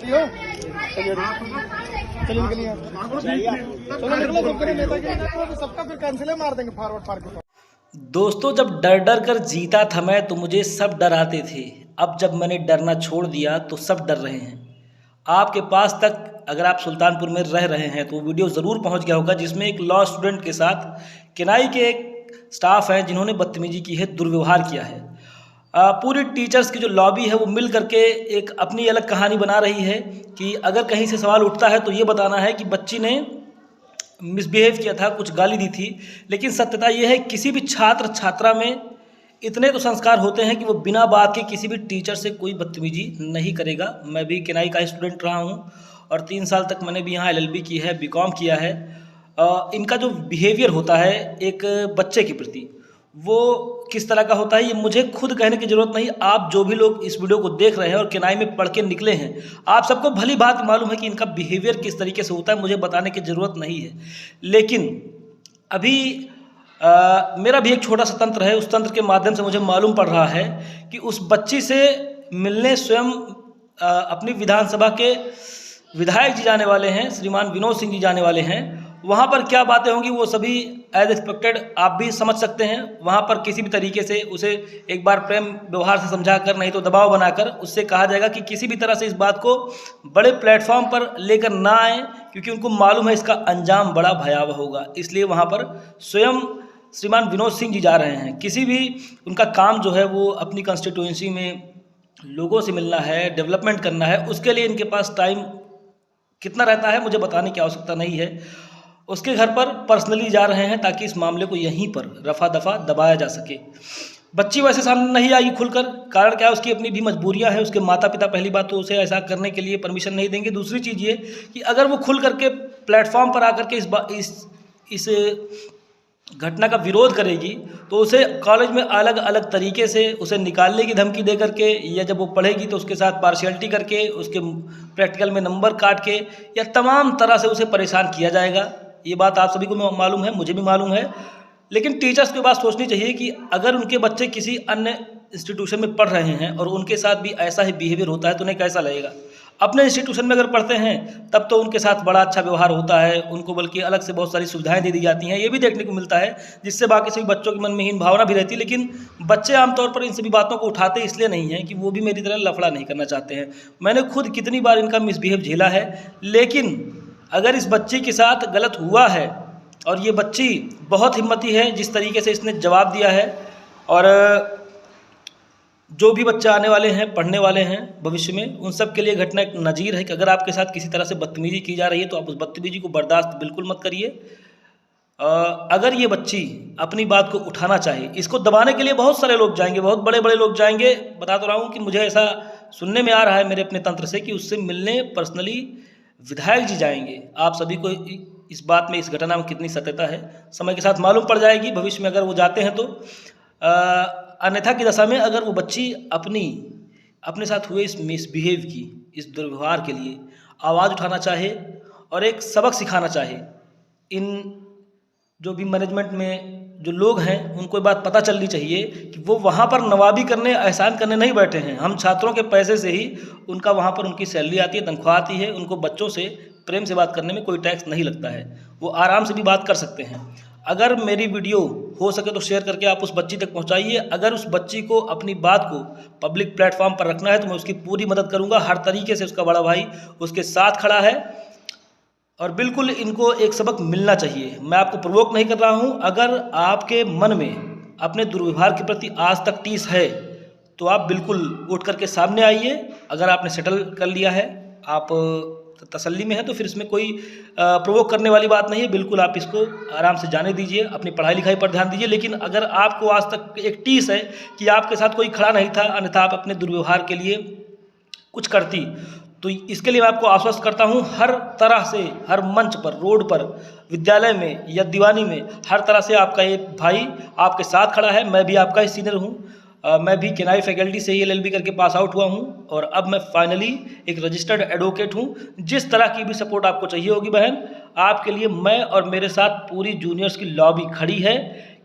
चलिए चलिए निकलिए चलो निकलो सबके नेता के सबका फिर कैंसिल मार देंगे फॉरवर्ड पार्क। दोस्तों, जब डर डर कर जीता था मैं तो मुझे सब डराते थे। अब जब मैंने डरना छोड़ दिया तो सब डर रहे हैं। आपके पास तक अगर आप सुल्तानपुर में रह रहे हैं तो वीडियो ज़रूर पहुंच गया होगा, जिसमें एक लॉ स्टूडेंट के साथ किनाई के एक स्टाफ हैं जिन्होंने बदतमीजी की है, दुर्व्यवहार किया है। पूरी टीचर्स की जो लॉबी है वो मिल करके एक अपनी अलग कहानी बना रही है कि अगर कहीं से सवाल उठता है तो ये बताना है कि बच्ची ने मिसबिहेव किया था, कुछ गाली दी थी। लेकिन सत्यता यह है किसी भी छात्र छात्रा में इतने तो संस्कार होते हैं कि वो बिना बात के किसी भी टीचर से कोई बदतमीजी नहीं करेगा। मैं भी किनाई का स्टूडेंट रहा हूँ और 3 साल तक मैंने भी यहाँ LLB की है, BCom किया है। इनका जो बिहेवियर होता है एक बच्चे के प्रति, वो किस तरह का होता है ये मुझे खुद कहने की ज़रूरत नहीं। आप जो भी लोग इस वीडियो को देख रहे हैं और किनाई में पढ़ के निकले हैं, आप सबको भली बात मालूम है कि इनका बिहेवियर किस तरीके से होता है, मुझे बताने की ज़रूरत नहीं है। लेकिन अभी मेरा भी एक छोटा सा तंत्र है, उस तंत्र के माध्यम से मुझे मालूम पड़ रहा है कि उस बच्ची से मिलने स्वयं अपनी विधानसभा के विधायक जी जाने वाले हैं, श्रीमान विनोद सिंह जी जाने वाले हैं। वहाँ पर क्या बातें होंगी वो सभी एज एक्सपेक्टेड आप भी समझ सकते हैं। वहाँ पर किसी भी तरीके से उसे एक बार प्रेम व्यवहार से समझा कर, नहीं तो दबाव बनाकर उससे कहा जाएगा कि किसी भी तरह से इस बात को बड़े प्लेटफॉर्म पर लेकर ना आए, क्योंकि उनको मालूम है इसका अंजाम बड़ा भयावह होगा। इसलिए वहाँ पर स्वयं श्रीमान विनोद सिंह जी जा रहे हैं। किसी भी उनका काम जो है वो अपनी कंस्टिट्यूएंसी में लोगों से मिलना है, डेवलपमेंट करना है, उसके लिए इनके पास टाइम कितना रहता है मुझे बताने की आवश्यकता नहीं है। उसके घर पर पर्सनली जा रहे हैं ताकि इस मामले को यहीं पर रफा दफा दबाया जा सके। बच्ची वैसे सामने नहीं आई खुलकर, कारण क्या है, उसकी अपनी भी मजबूरियां हैं। उसके माता पिता पहली बात तो उसे ऐसा करने के लिए परमिशन नहीं देंगे। दूसरी चीज़ ये कि अगर वो खुल करके प्लेटफॉर्म पर आकर के इस घटना का विरोध करेगी तो उसे कॉलेज में अलग अलग तरीके से उसे निकालने की धमकी दे करके, या जब वो पढ़ेगी तो उसके साथ पार्शियलिटी करके, उसके प्रैक्टिकल में नंबर काट के, या तमाम तरह से उसे परेशान किया जाएगा। ये बात आप सभी को मालूम है, मुझे भी मालूम है। लेकिन टीचर्स को बात सोचनी चाहिए कि अगर उनके बच्चे किसी अन्य इंस्टीट्यूशन में पढ़ रहे हैं और उनके साथ भी ऐसा ही बिहेवियर होता है तो उन्हें कैसा लगेगा। अपने इंस्टीट्यूशन में अगर पढ़ते हैं तब तो उनके साथ बड़ा अच्छा व्यवहार होता है, उनको बल्कि अलग से बहुत सारी सुविधाएं दे दी जाती हैं, ये भी देखने को मिलता है, जिससे बाकी सभी बच्चों के मन में हीन भावना भी रहती है। लेकिन बच्चे आमतौर पर इन सभी बातों को उठाते इसलिए नहीं हैं कि वो भी मेरी तरह लफड़ा नहीं करना चाहते हैं। मैंने खुद कितनी बार इनका मिसबिहेव झेला है। लेकिन अगर इस बच्ची के साथ गलत हुआ है, और ये बच्ची बहुत हिम्मती है जिस तरीके से इसने जवाब दिया है, और जो भी बच्चे आने वाले हैं, पढ़ने वाले हैं भविष्य में, उन सब के लिए घटना एक नज़ीर है कि अगर आपके साथ किसी तरह से बदतमीजी की जा रही है तो आप उस बदतमीजी को बर्दाश्त बिल्कुल मत करिए। अगर ये बच्ची अपनी बात को उठाना चाहे, इसको दबाने के लिए बहुत सारे लोग जाएंगे, बहुत बड़े बड़े लोग जाएंगे। बता तो रहा हूँ कि मुझे ऐसा सुनने में आ रहा है मेरे अपने तंत्र से कि उससे मिलने पर्सनली विधायक जी जाएंगे। आप सभी को इस बात में, इस घटना में कितनी सत्यता है समय के साथ मालूम पड़ जाएगी भविष्य में अगर वो जाते हैं तो। अन्यथा की दशा में अगर वो बच्ची अपने साथ हुए इस मिसबिहेव की, इस दुर्व्यवहार के लिए आवाज़ उठाना चाहे और एक सबक सिखाना चाहे, इन जो भी मैनेजमेंट में जो लोग हैं उनको ये बात पता चलनी चाहिए कि वो वहाँ पर नवाबी करने, एहसान करने नहीं बैठे हैं। हम छात्रों के पैसे से ही उनका वहाँ पर उनकी सैलरी आती है, तनख्वाह आती है। उनको बच्चों से प्रेम से बात करने में कोई टैक्स नहीं लगता है, वो आराम से भी बात कर सकते हैं। अगर मेरी वीडियो हो सके तो शेयर करके आप उस बच्ची तक पहुंचाइए। अगर उस बच्ची को अपनी बात को पब्लिक प्लेटफॉर्म पर रखना है तो मैं उसकी पूरी मदद करूंगा। हर तरीके से उसका बड़ा भाई उसके साथ खड़ा है और बिल्कुल इनको एक सबक मिलना चाहिए। मैं आपको प्रोवोक नहीं कर रहा हूं। अगर आपके मन में अपने दुर्व्यवहार के प्रति आज तक टीस है तो आप बिल्कुल उठ करके सामने आइए। अगर आपने सेटल कर लिया है, आप तसल्ली में है, तो फिर इसमें कोई प्रोवोक करने वाली बात नहीं है। बिल्कुल आप इसको आराम से जाने दीजिए, अपनी पढ़ाई लिखाई पर ध्यान दीजिए। लेकिन अगर आपको आज तक एक टीस है कि आपके साथ कोई खड़ा नहीं था, अन्यथा आप अपने दुर्व्यवहार के लिए कुछ करती, तो इसके लिए मैं आपको आश्वस्त करता हूं, हर तरह से, हर मंच पर, रोड पर, विद्यालय में या दीवानी में, हर तरह से आपका ये भाई आपके साथ खड़ा है। मैं भी आपका ही सीनियर हूं। मैं भी किनाई फैकल्टी से ही LLB करके पास आउट हुआ हूं और अब मैं फाइनली एक रजिस्टर्ड एडवोकेट हूं। जिस तरह की भी सपोर्ट आपको चाहिए होगी बहन, आपके लिए मैं और मेरे साथ पूरी जूनियर्स की लॉबी खड़ी है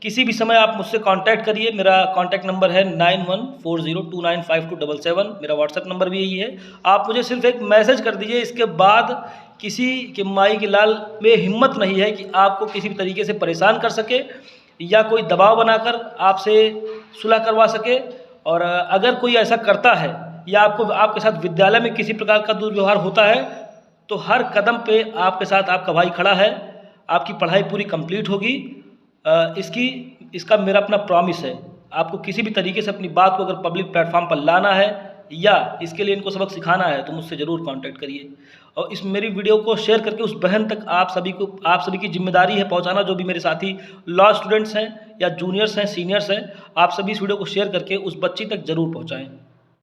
किसी भी समय आप मुझसे कांटेक्ट करिए। मेरा कांटेक्ट नंबर है 9140295277। मेरा व्हाट्सएप नंबर भी यही है। आप मुझे सिर्फ एक मैसेज कर दीजिए। इसके बाद किसी के माई के लाल में हिम्मत नहीं है कि आपको किसी भी तरीके से परेशान कर सके या कोई दबाव बनाकर आपसे सुलह करवा सके। और अगर कोई ऐसा करता है या आपके साथ विद्यालय में किसी प्रकार का दुर्व्यवहार होता है तो हर कदम पे आपके साथ आपका भाई खड़ा है। आपकी पढ़ाई पूरी कंप्लीट होगी। इसका मेरा अपना प्रॉमिस है। आपको किसी भी तरीके से अपनी बात को अगर पब्लिक प्लेटफॉर्म पर लाना है या इसके लिए इनको सबक सिखाना है तो मुझसे ज़रूर कांटेक्ट करिए। और इस मेरी वीडियो को शेयर करके उस बहन तक आप सभी की जिम्मेदारी है पहुंचाना, जो भी मेरे साथी लॉ स्टूडेंट्स हैं या जूनियर्स हैं, सीनियर्स हैं। आप सभी इस वीडियो को शेयर करके उस बच्ची तक ज़रूर पहुंचाएं।